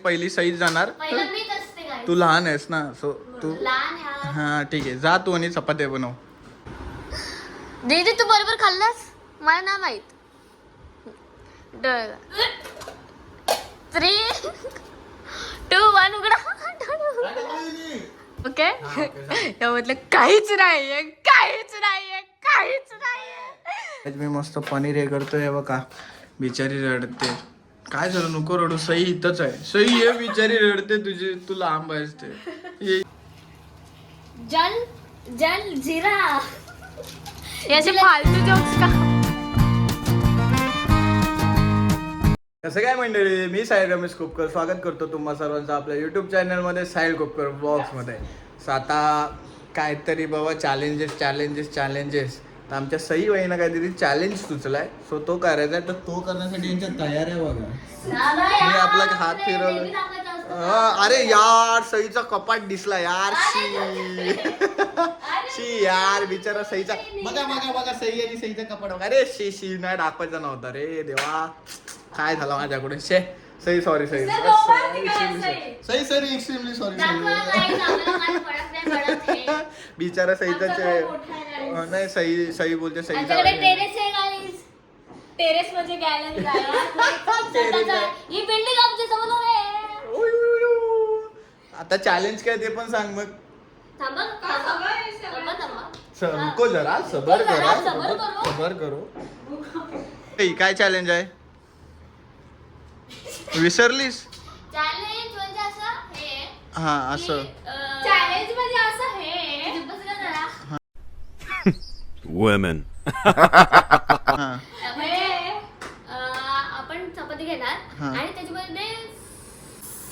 पहिली सईच जाणार. तू लहान आहेस ना, सो तू हा ठीक आहे, जा तू आणि चपात्या बनव. दीदी तू बरोबर खाल्लास, मला ना माहित. 3, 2, 1 उघडा. ओके यामधलं काहीच नाहीये, काहीच नाहीये, काहीच नाहीये. मी मस्त पनीर हे करतोय बघा. बिचारी रडते. काय झालं, नको रडू, सई इथंच आहे. सई ये, बिचारी रडते तुझी, तू लांब आहेस ते. जल जल जीरा याचे फालतू जोक्स का. कसं काय मंडळी, मी साहिल रमेश कोपकर स्वागत करतो तुम्हा सर्वांचं आपल्या युट्यूब चॅनलमध्ये, साहिल कोपकर ब्लॉग्समध्ये. आता काहीतरी बाबा चॅलेंजेस तर आमच्या सई वहिनं काहीतरी चॅलेंज सुचलाय, सो तो करायचा आहे. तर तो करण्यासाठी यांच्या तयार आहे बघा. मी आपला हात फिरवला. अरे यार, सईचा कपाट दिसला यार. शी यार, बिचारा सईचा. बघा सई आणि सईचा कपाट बघा. अरे शी नाही दाखवायचा नव्हता रे देवा, काय झालं माझ्याकडून. Sai sorry Sai extremely sorry. बिचारा सईचाच नाही, सई बोलते सईचा टेरेस म्हणजे गॅलरी ही बिल्डिंग आमच्या समोर आहे. आता चॅलेंज काय ते पण सांग मग. रुको जरा, सबर करो. काय चॅलेंज आहे, विसरलीस? चॅलेंज म्हणजे असं हे. हा असं चॅलेंज म्हणजे असं हे. Women. आपण चपाती घेणार आणि त्याच्यामध्ये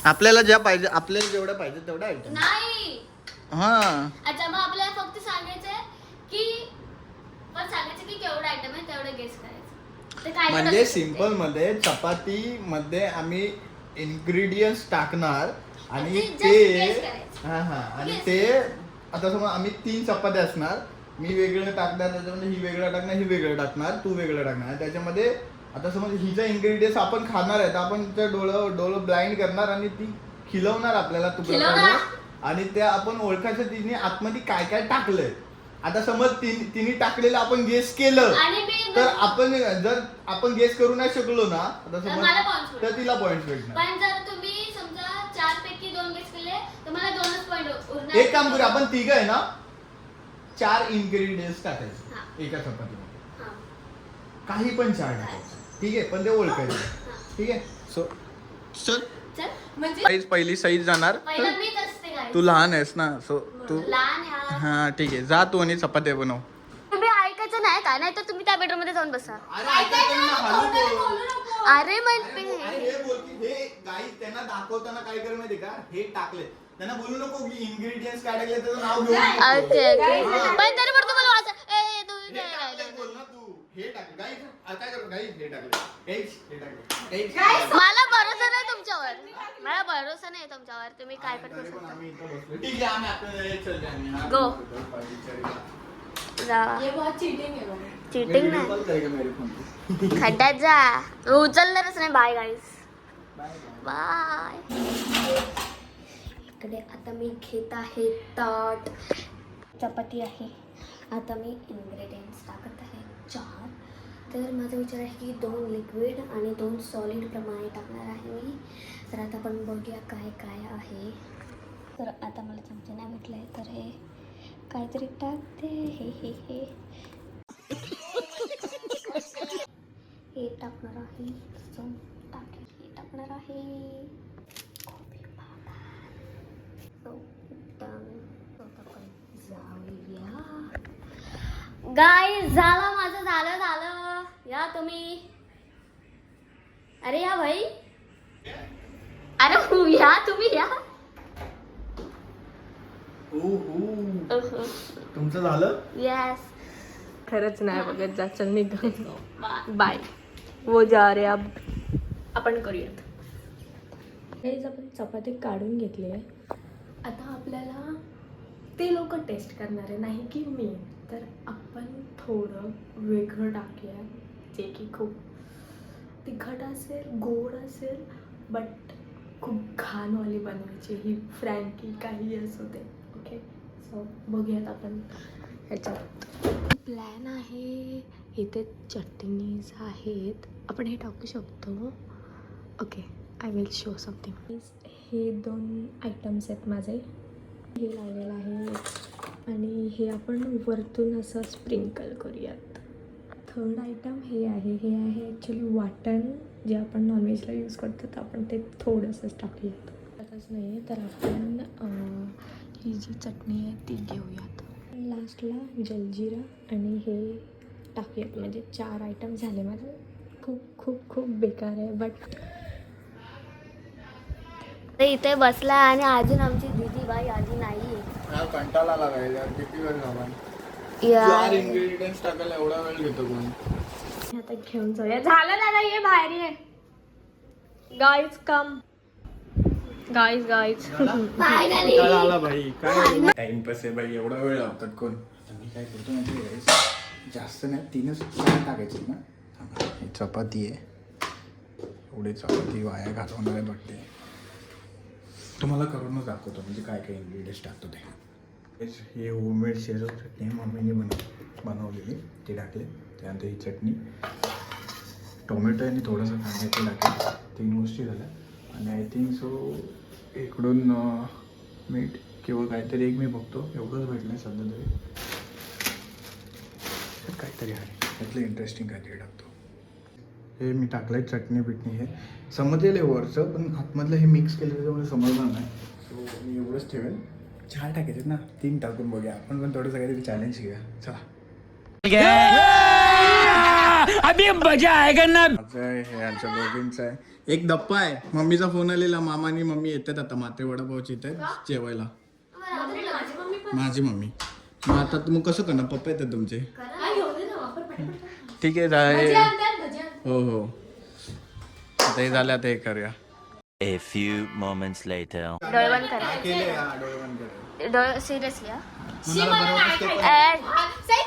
आपल्याला ज्या पाहिजे, आपल्याला जेवढं पाहिजे तेवढं आयटम. नाही. हा अच्छा, मग आपल्याला फक्त सांगायचंय की केवढं आयटम आहे तेवढं गेस करायचं. ते काय म्हणजे सिंपल मध्ये चपाती मध्ये आम्ही इन्ग्रेडियंट्स टाकणार आणि ते आणि ते आता समज आम्ही 3 चपात्या असणार. मी वेगळं टाकणार, त्याच्यामध्ये ही वेगळं टाकणार, ही वेगळं टाकणार, तू वेगळं टाकणार. त्याच्यामध्ये आता समज हिचा इन्ग्रेडियंट्स आपण खाणार आहे तर आपण त्या डोळं ब्लाइंड करणार आणि ती खिलवणार आपल्याला तुकडा, आणि त्या आपण ओळखायचं तिने आतमध्ये काय काय टाकलंय. आता समज तिने टाकलेलं आपण गेस केलं तर आपण जर आपण गेस करू नाही शकलो ना, आता समज तर तिला पॉइंट भेटणार. पण जर तुम्ही समजा 4 पैकी 2 गेस केले तर मला 2च पॉइंट उरणार. एक काम करू, आपण 3 आहे ना, 4 इन्ग्रेडियंट्स टाकायचे एका चपातीमध्ये. काही पण 4 टाकायचे, ठीक आहे, पण ते ओळखायचे. ठीक आहे, सो चल म्हणजे पहिली सईच जाणार. तू लहान आहेस ना, सो तू हा ठीक आहे, जा तू आणि चपात्या बनव. तुम्ही ऐकायचं नाही का, नाही तर तुम्ही त्या बेडरूम मध्ये जाऊन बसा. अरे त्यांना दाखवताना काय कर माहिती का, हे टाकले त्यांना बोलू नको की इन्ग्रेडियंट्स काय टाकले त्याचं नाव घेऊ. पण तरी पण तुम्हाला वाचा बोल ना तू, हे टाकले गाईस, काय करू गाईस, हे टाकले मला भरोसा नाही तुमच्यावर, मला भरोसा नाही तुमच्यावर. तुम्ही काय पण करू शकता. ठीक आहे, आम्ही आपल्याला चल जाणे गो जा. चीटिंग नाही, खड्ड्यात जा. उचलणारच नाही. बाय गाईस, बाय. इकडे आता मी घेत आहे ताट, चपाती आहे. आता मी इन्ग्रेडियंट्स टाकत आहे 4. तर माझा विचार आहे की 2 लिक्विड आणि 2 सॉलिड प्रमाणे टाकणार आहे मी. तर आता आपण बघूया काय काय आहे. तर आता मला चमचे नाही भेटले तर हे काहीतरी टाकते. हे हे टाकणार आहे, हे टाकणार आहे. गाईस झालं माझं, झालं या तुम्ही. अरे या भाई, अरे या तुम्ही या. तुमचं झालं? यस. खरंच नाही बघत जा, चल निघ बाय. वो जा रे अब. आपण करूयात. हेच आपण चपाती काढून घेतली आहे. आता आपल्याला ते लोक टेस्ट करणार आहे, नाही की मी. तर आपण थोडं वेगळं टाकूया, जे की खूप तिखट असेल, गोड असेल, बट खूप घाणवाली बनवायची ही फ्रँकी काही असू दे. ओके, सो बघूयात आपण ह्याच्यात. प्लॅन आहे. इथे चटणीज आहेत, आपण हे टाकू शकतो. Okay, I will show something. हे 2 आयटम्स आहेत माझे. हे लावलेलं आहे आणि हे आपण वरतून असं स्प्रिंकल करूयात. थर्ड आयटम हे आहे. हे आहे ॲक्च्युली वाटण, जे आपण नॉनव्हेजला यूज करतो, तर आपण ते थोडंसंच टाकूयात. आताच नाही तर आपण ही जी चटणी आहे ती घेऊयात. लास्टला जलजिरा आणि हे टाकूयात. म्हणजे 4 आयटम झाले माझे. खूप खूप खूप बेकार आहे बट इथे बसला आणि अजून आमची दीदी बाई आधी नाही. कंटाळा लागायला किती वेळ झाला. 4 इंग्रेडियंट्स टाकायला एवढा वेळ घेतो कोण. आता घेऊन जाऊया. झालं दादा, ये बाहेर ये. गाईज कम. गाईज कंटाळा आला भाई. काय टाइमपास आहे भाई, एवढा वेळ लावतात कोण. मी काय करतो माहिती आहे, जास्त नाही 3च टाकायचे ना. ही चपाती आहे, एवढी चपाती वाया घालवणार आहे वाटते. तुम्हाला करूनच दाखवतो म्हणजे काय काय इन्ग्रेडियंट्स टाकतो ते. हे होममेड शेजवान चटणी मम्मीने बनवलेली, ते टाकले. त्यानंतर ही चटणी, टोमॅटो आणि थोडंसं कांदा ते टाकले. 3 गोष्टी झाल्या. आणि आय थिंक सो इकडून मीठ किंवा काहीतरी एक मी बघतो, एवढंच भेटलं सध्या तरी. काहीतरी आहे त्यातलं इंटरेस्टिंग, काहीतरी टाकतो. हे मी टाकलंय चटणी बिटणी. हे समजेल आहे वरचं, पण आतमधलं हे मिक्स केलं त्याच्यामुळे समजणार नाही. सो मी एवढंच ठेवेल. 4 टाकायचे ना, 3 टाकून बघूया आपण पण थोडंसं काहीतरी चॅलेंज घेऊया. चला. अभी मजा आएगा ना. हे यांच्या दोघींचं आहे. एक दप्पा आहे. मम्मीचा फोन आलेला, मामा आणि मम्मी येतात आता माते वडापावची इथे जेवायला. माझी मम्मी. मग आता मग कसं करणार, पप्पा येतात तुमचे. ठीक आहे. हो हो, आता हे झालं, आता हे करूया. A few moments later. डोळे बंद करा. केले हा, डोळे बंद करा. डोळे सिरियसली.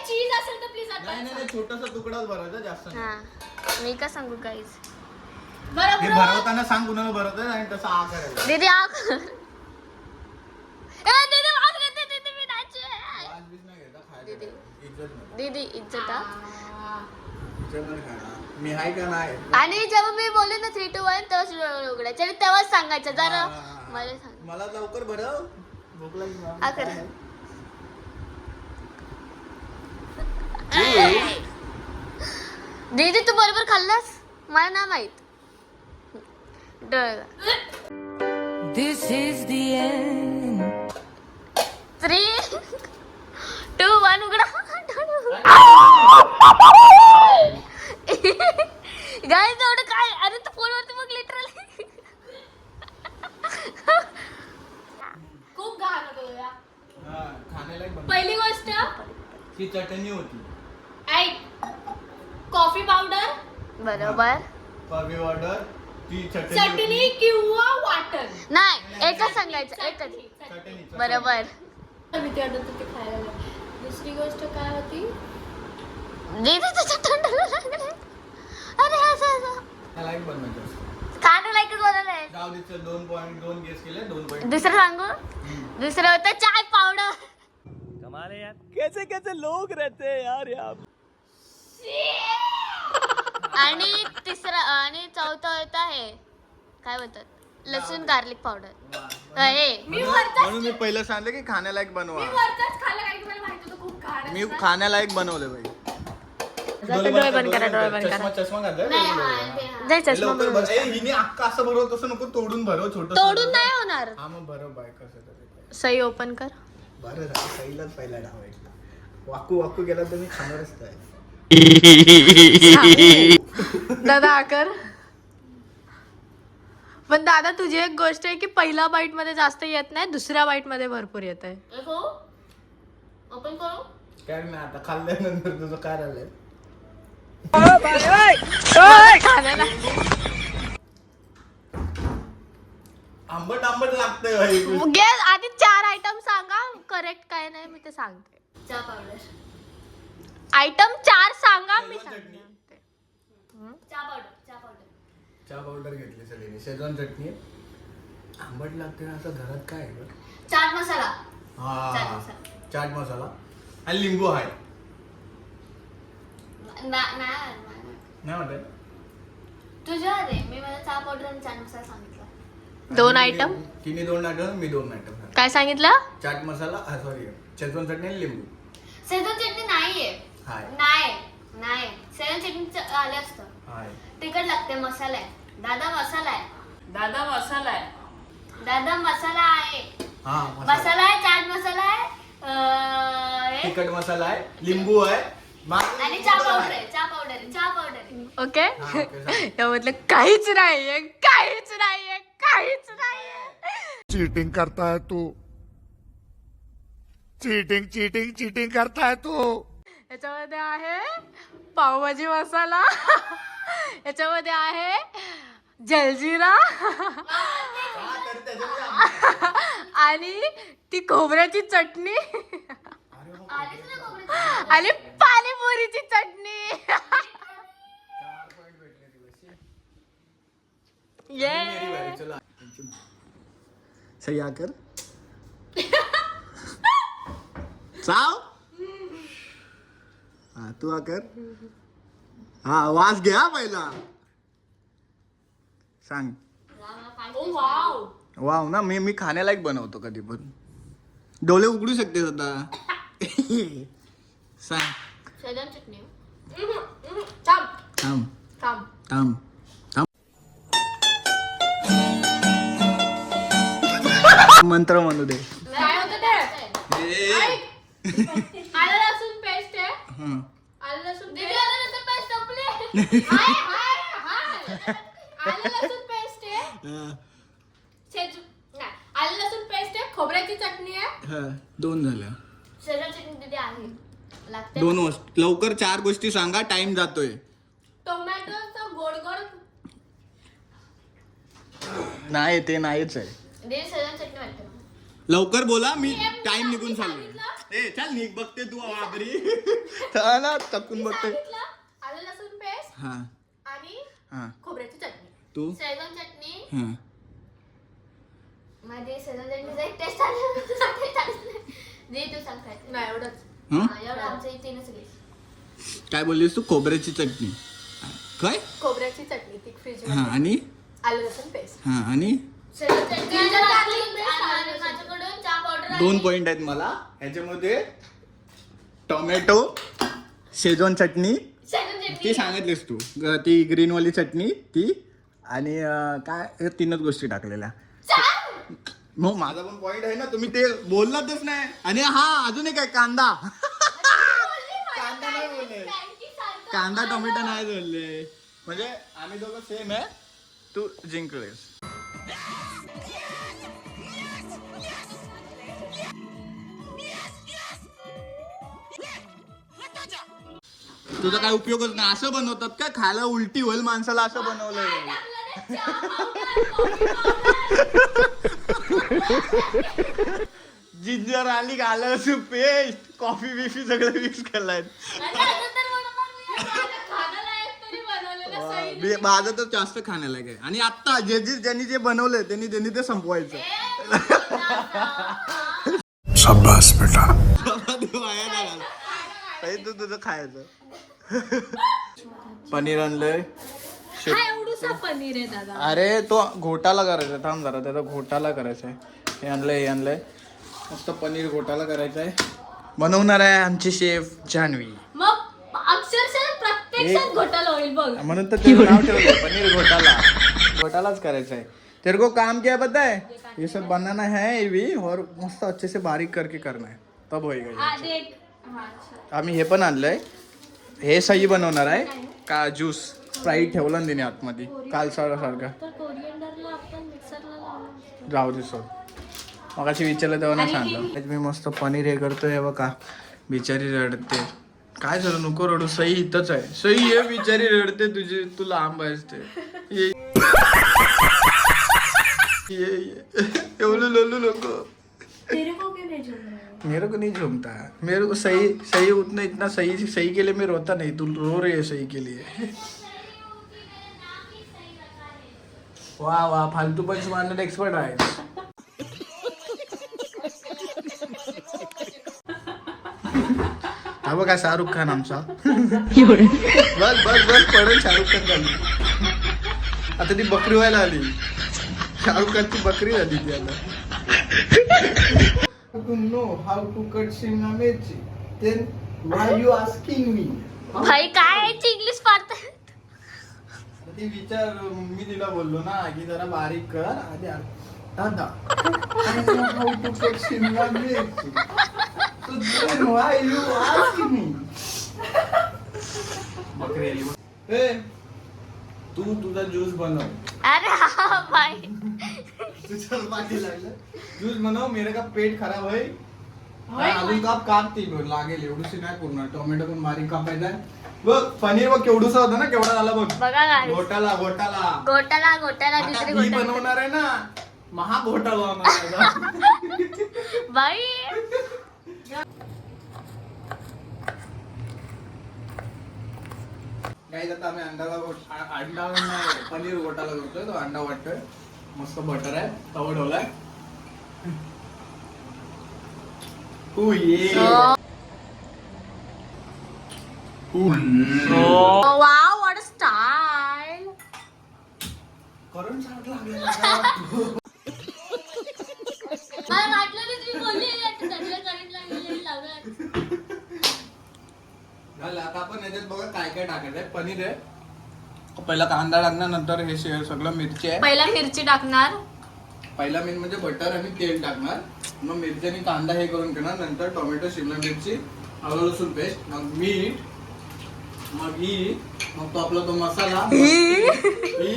चीज असेल तर प्लीज आता. नाही छोटासा तुकडाच भरायचा, जास्त नाही. हा, मी का सांगू गाईज. हे भरवताना सांग कुणाला भरवतं आणि तसं आ करायला. दीदी आ कर. दीदी वाज घेते. दीदी मी नाचू. आज बीच नाही घ्यायचा, खायचं. दीदी. इज्जत नाही. दीदी इज्जत हा. इज्जत नाही खायला. मी हाय का नाही. आणि जेव्हा मी बोलले ना 3, 2, 1 तेव्हाच डोळे उघडायचे आणि तेव्हाच सांगायचं जरा मला सांग. मला लवकर भरव, भूक लागली. आ कर. दीदी तू बरोबर खाल्लास, मला नाही माहित. डोळे. This is the end. 3, 2, 1 उघडा. गाईज एवढं काय, अरे तू फोनवरती बघ लिटरली. खूप घाण होतो या. खाण्याला एक पहिली गोष्ट, ती चटणी होती. ऐक, कॉफी पावडर, बरोबर. कॉफी ऑर्डर, ती चटणी किंवा वाटण. नाही, एकच सांगायचं, एकच. चटणी. बरोबर. भीती वाटत होती खायला. दुसरी गोष्ट काय होती, दीदी तुझ्या तोंडाला लागले. अरे असं त्याला एक बनवायचं. खाणं लायकच बनवलंय. जाऊ दे, 2.2 गेस केले, 2 पॉईंट. दुसरं सांगू. दुसरं होतं चाय पावडर. कमाल है यार. कैसे कैसे लोग रहते हैं यार यहाँ. आणि तिसरं आणि चौथं होतं हे काय बोलतात, लसूण गार्लिक पावडर. हे म्हणून मी पहिलं सांगितलं की खाण्यालायक बनवा. वरचाच खाल्लं कारण की मला माहिती होतं खूप घाण आहे. मी खाण्यालायक बनवले भाई. डोळे बंद करा, डोळे बंद करा. चष्मा घातला. जाय चष्मा लवकर बरोबर. भर. हिने अख्खा असं भरव, तसं नको, तोडून भरव. छोटं तोडून नाही होणार. हा मग भरव बाय. कसं तरी सही ओपन कर. बरं झालं, पहिला डाव आहे. वाकू वाकू गेला तर मी खाणारच काय. दादा कर. पण दादा तुझी एक गोष्ट आहे की पहिल्या बाईट मध्ये जास्त येत नाही, दुसऱ्या बाईट मध्ये भरपूर येत आहे. ओपन करू. काय नाही, आता खाल्ल्यानंतर तुझं काय राहिलंय. आंबट आंबट लागतंय भाई. गॅस आधी 4 आयटम सांगा, करेक्ट काय नाही मी ते सांगते. चहा पावडर. आयटम 4 सांगा, मी सांगते. चहा पावडर. चहा पावडर घेतली सगळी. शेजवान चटणी, आंबट लागते ना असं घरात काय आहे गं? चाट मसाला. चाट हा मसाला. चाट मसाला आणि लिंबू आहे नाही वाटत तुझ्या रे मी मला चहा पावडर आणि चाट मसाला सांगितलं. 2 आयटम. तिने 2 आयटम मी 2 आयटम काय सांगितलं? चाट मसाला सॉरी शेजवान चटणी आणि लिंबू सेजवान चटणी नाहीये. हाय नाही सेजवान चटणी आले असतं. हाय तिखट लागते. मसाला आहे दादा. मसाला आहे दादा मसाला आहे. दादा. मसाला आहे. हा मसाला आहे. चाट मसाला आहे. हे तिखट मसाला आहे लिंबू आहे आणि चहा पावडर आहे. चहा पावडर आहे. ओके. हा, ओके, चालेल. यामधलं काहीच नाहीये. चीटिंग करता है तू चीटिंग करता है तू याच्यामध्ये आहे पावभाजी मसाला. याच्यामध्ये आहे जलजिरा आणि ती खोबऱ्याची चटणी आणि पाणीपुरीची चटणी. ये सही आकर चाव हा तू आकर हा वास घ्या पहिला सांग वाव ना मी खाण्यालायक बनवतो कधी पण डोळे उघडू शकते आता सांग सेजवान चटणी. थांब थांब थांब. थांब मंत्र म्हणू दे काय होतं ते? आलं लसूण पेस्ट आहे. हं. आलं लसूण दीदी, पेस्ट. आलं लसूण पेस्ट संपली. आलं लसूण पेस्ट आहे. हं. नाही, आलं लसूण पेस्ट आहे. खोबऱ्याची चटणी आहे. हं. 2 झाल्या सेजवान चटणी दीदी आहे. लागते. 2 वस्तू लवकर 4 गोष्टी सांगा टाइम जातोय टोमॅटोचं गोड गोड. नाही ते नाहीच आहे दीदी सेजवान चटणी वाटते मला. लवकर बोला मी टाइम निघून चाललोय ए चल निघ बघते तू वाबरी ना तकून बघते सांगितलं आलं लसूण पेस्ट हा आणि हा खोबऱ्याची चटणी. तू सेजवान चटणी हा मध्ये सेजवान चटणीचा एक टेस्ट आला. तुझा टेस्ट आला दीदी तू सांग काय. नाही एवढंच. हं? एवढं आमचं 3च गेस. काय बोललीस तू खोबऱ्याची चटणी काय खोबऱ्याची चटणी ती फ्रीज हा आणि आलं लसूण पेस्ट. हा आणि सेजवान चटणी आणि माझ्याकडून चहा पावडर 2 पॉइंट आहेत मला ह्याच्यामध्ये टोमॅटो शेजवान चटणी सेजवान चटणी. ती सांगितलीस तू ती ग्रीन वाली चटणी ती आणि काय हे 3च गोष्टी टाकलेल्या मग माझा पण पॉइंट आहे ना तुम्ही ते बोललातच नाही आणि हा अजून एक आहे कांदा कांदा नाही बोलले कांदा टोमॅटो नाही बोलले म्हणजे आम्ही दोघं सेम आहे तू जिंकलेस तुझा काय उपयोगच नाही असं बनवतात का खायला उलटी होईल माणसाला असं बनवलंय जिंजर आली आलं असं पेस्ट कॉफी बिफी सगळं मिक्स केलाय माझं तर जास्त खाण्याला काय आणि आता ज्यांनी जे बनवलंय त्यांनी ते संपवायचं शाबाश बेटा तू तुझं खायचं पनीर आणलंय एवढूसा पनीर आहे दादा. अरे तो घोटाला करायचा थांब जरा त्याचा घोटाला करायचा आहे हे आणलंय मस्त पनीर घोटाला करायचा आहे बनवणार आहे आमची शेफ जान्हवी मग अक्षरशः प्रत्यक्षात घोटाळा होईल बघ. म्हणून तर ते नाव ठेवलं पनीर घोटालाच करायचा है तेरे को काम क्या पता है ये सब बनाना है ये भी और मस्त अच्छे से बारीक करके करना है तब होएगा हा ये. देख. हा, अच्छा. आम्ही हे पण आणलंय हे सही बनवणार आहे का ज्यूस स्प्राईट ठेवलं ना तिने आतमध्ये काल सारखा तर कोरिएंडरला आपण मिक्सरला लावू. जाऊ दे सोड मग अशी विचारलं तेव्हा ना सांगलं मी मस्त पनीर हे करतोय बघा बिचारी रडते काय झालं नको रडू सई इथंच आहे सई ये बिचारी रडते तुझी तू लांब आहेस ते ये एवढं लोलू नको तेरे को क्यों नहीं झूम रहा है? मेरे को नहीं झूमता मेरे को सही उतना इतना सही के लिए मैं रोता नहीं तू रो रही है सही के लिए वा वा फालतू पंच मारण्यात एक्सपर्ट आहे. हा बघा शाहरुख खान आमचा. बस बस बस पडेल शाहरुख खान झाली. आता ती बकरी व्हायला आली. शाहरुख खानची बकरी झाली ती आता. To know how to cut Shimla मिरची, then why you asking me? भाई काय याची इंग्लिश पाडताय? ती विचार मी तिला बोललो ना की जरा बारीक कर आधी दादा how to cut शिमला मिरची. So then why you asking me? बकरी आली. ए तू तुझा ज्यूस बनव. अरे हा भाई तुझ्या पाठी लागलं. ज्यूस बनव मेरे का पेट खराब है. अजून कापती लागेल एवढीशी नाही पूर्ण. टोमॅटो पण बारीक कापायचा. बघ पनीर बघ केवढूसा होता ना केवढा झाला बघ. बघा guys. घोटाला घोटाला दुसरी आता ही घोटाला बनवणार आहे ना महा घोटाला होणार आहे. बाई काही आता आम्ही अंडा नाही पनीर घोटाला करतोय. तो अंडा वाटतोय. मस्त बटर आहे. तवा ठेवलाय. Wow what style. करून सांग मला वाटलं नाही तुम्ही बोलली आता सगळं करंट लागलेलं लावलं. झालं आता आपण याच्यात बघा काय काय टाकायचं आहे. पनीर आहे. पहिला कांदा टाकणार नंतर हे सगळं मिरची आहे. पहिला मिरची टाकणार. पहिला मेन म्हणजे बटर आणि तेल टाकणार. मग मिरची आणि कांदा हे करून घेणार. नंतर टोमॅटो शिमला मिरची आलं लसूण पेस्ट मग मीठ मग मग तो आपला तो मसाला ही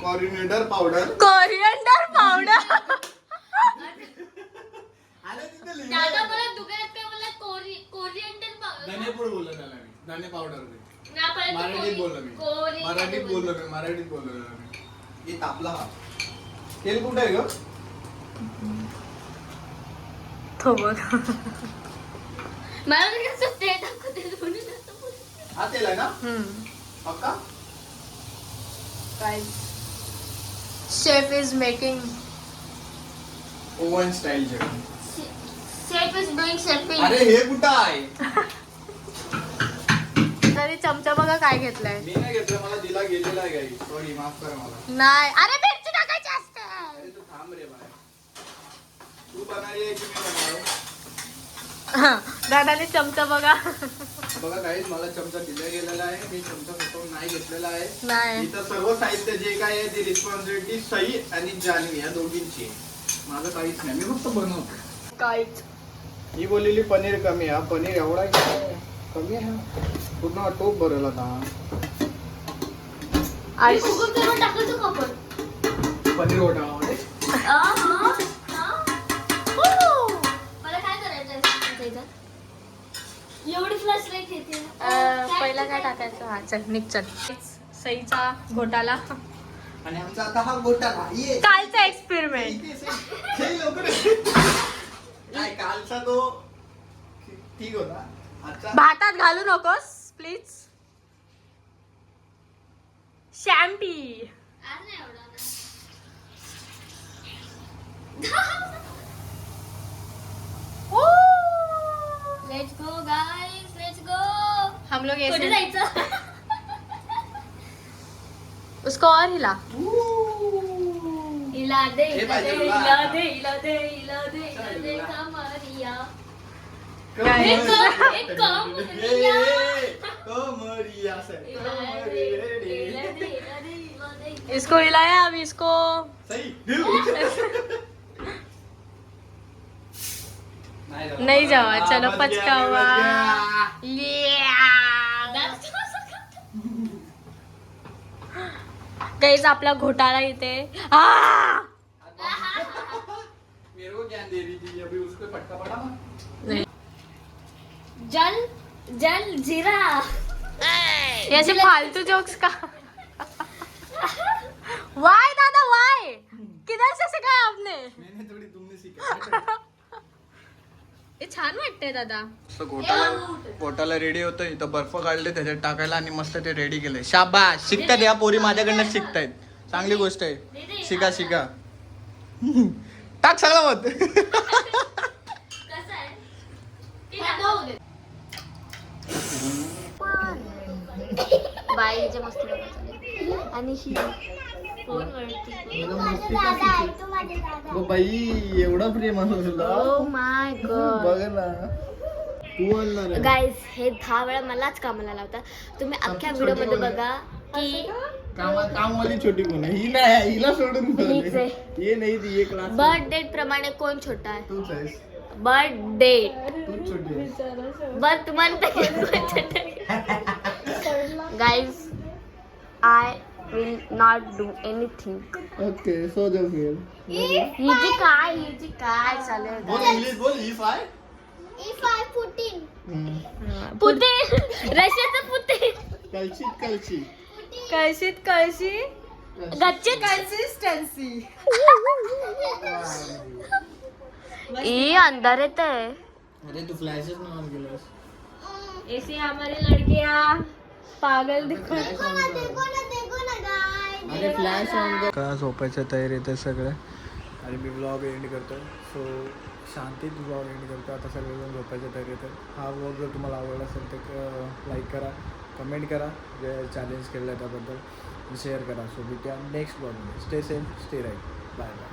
कॉरिएंडर पावडर. Coriander powder. आलं तिथे लिहिलं. दादा मला दुकानात काय बोलला कोरिअंडर पावडर. धनेपूड बोललो त्याला मी. धने पावडर ना परत मराठीत बोललो मी. मराठीत बोललो मी. हे तापला हा. तेल कुठे आहे ग? तो बघ मला कसं ते दाखवते म्हणून असं बोलते. हा तेल आहे ना पक्का. Chef is making oven style जेवण. Chef is doing chefing. अरे हे कुठं आहे? तरी चमचा बघा काय घेतलाय. मी नाही घेतलं. मला दिला गेलेला आहे काही. सॉरी माफ कर मला. नाही अरे मिरची टाकायची असते. अरे तू थांब रे बाय. तू बनाली आहे की मी बनाव? दादाने चमचा बघा. बघा काहीच मला चमचा दिला गेलेला आहे. मी चमचा स्वतःहून नाही घेतलेला आहे. नाही इथं सर्व साहित्य जे काय आहे ती रिस्पॉन्सिबिलिटी सई आणि जान्हवी या दोघींची आहे. माझं काहीच नाही. मी फक्त बनवतो. काहीच. ही बोललेली पनीर कमी आहे. पनीर एवढा कमी आहे. पूर्ण टोप भरेल आता. टाकायचं का आपण? पनीर घोटाळा मला काय करायचं एवढी फ्लॅश लाईट येते. पहिला काय टाकायचं. हा चल निघ चल. सईचा घोटाला आणि आमचा आता हा घोटाळा. ये कालचा एक्सपेरिमेंट. काय कालचा तो ठीक होता. आजचा भातात घालू नकोस प्लीज. शॅम्पी. Let's go guys let's go. हम लोग ऐसे जायचं. उसको और हिला. हिला दे हिला दे हिला दे हिला दे हिला दे हिला दे कमरिया. एक कमरिया. कमरिया से हिला दे हिला दे. इसको हिलाया अब इसको. सही नहीं जावा चलो पचकावा. गाइस आपला घोटाळा इथे. मेरे को ज्ञान दे रही थी अभी उसको फटका पड़ा ना. नहीं. जल जल जीरा. ऐसे फालतू जोक्स का. वाई दादा वाई किधर से सिखाया आपने? मैंने थोड़ी तुमने सीखा. हे छान वाटतंय दादा. घोटाला रेडी होतोय. इथं बर्फ काढले त्याच्यात टाकायला आणि मस्त ते रेडी केलंय. शाबास शिकतायत या पोरी माझ्याकडनं शिकतायत. चांगली गोष्ट आहे. शिका शिका. टाक सगळं मत. बाईचे मस्त आणि ही फोनवरती. बाई एवढा प्रेम असं तुला. Oh my God. बघ ना तू आणणार गाईज हे 10 वेळा मलाच कामाला लावता. तुम्ही अख्ख्या व्हिडिओ मध्ये बघा की कामवाली छोटी कोण आहे? ही नाही, हिला सोडून हीच आहे. ये नाही ती एक क्लास. बर्थ डेट प्रमाणे कोण छोटा आहे? तूच आहेस. बर्थ डेट तूच छोटी आहेस. Birth month guys I will not do anything. Okay so जो फिर हिची काय चालेल बोल इंग्लिश बोल. इफ आय पुतीन रशियाचं पुतीन. कलची कळशी गच्चीत कन्सिस्टन्सी. ई अंदर येत आहे. अरे तू फ्लॅशच नाही ऑन केलास. ऐसी हमारी लड़कियां पागल दिखो. अरे फ्लॅश ऑन कर. का झोपायच्या तयारीत आहे सगळं आणि मी ब्लॉग एंड करतो. सो शांतीत ब्लॉग एंड करतो. आता सगळेजण झोपायच्या तयारीत आहे. हा ब्लॉग जर तुम्हाला आवडला असेल तर लाईक करा, कमेंट करा जे चॅलेंज केलं आहे त्याबद्दल, शेअर करा. सो भेटूया नेक्स्ट ब्लॉगमध्ये. Stay safe, stay right. Bye bye.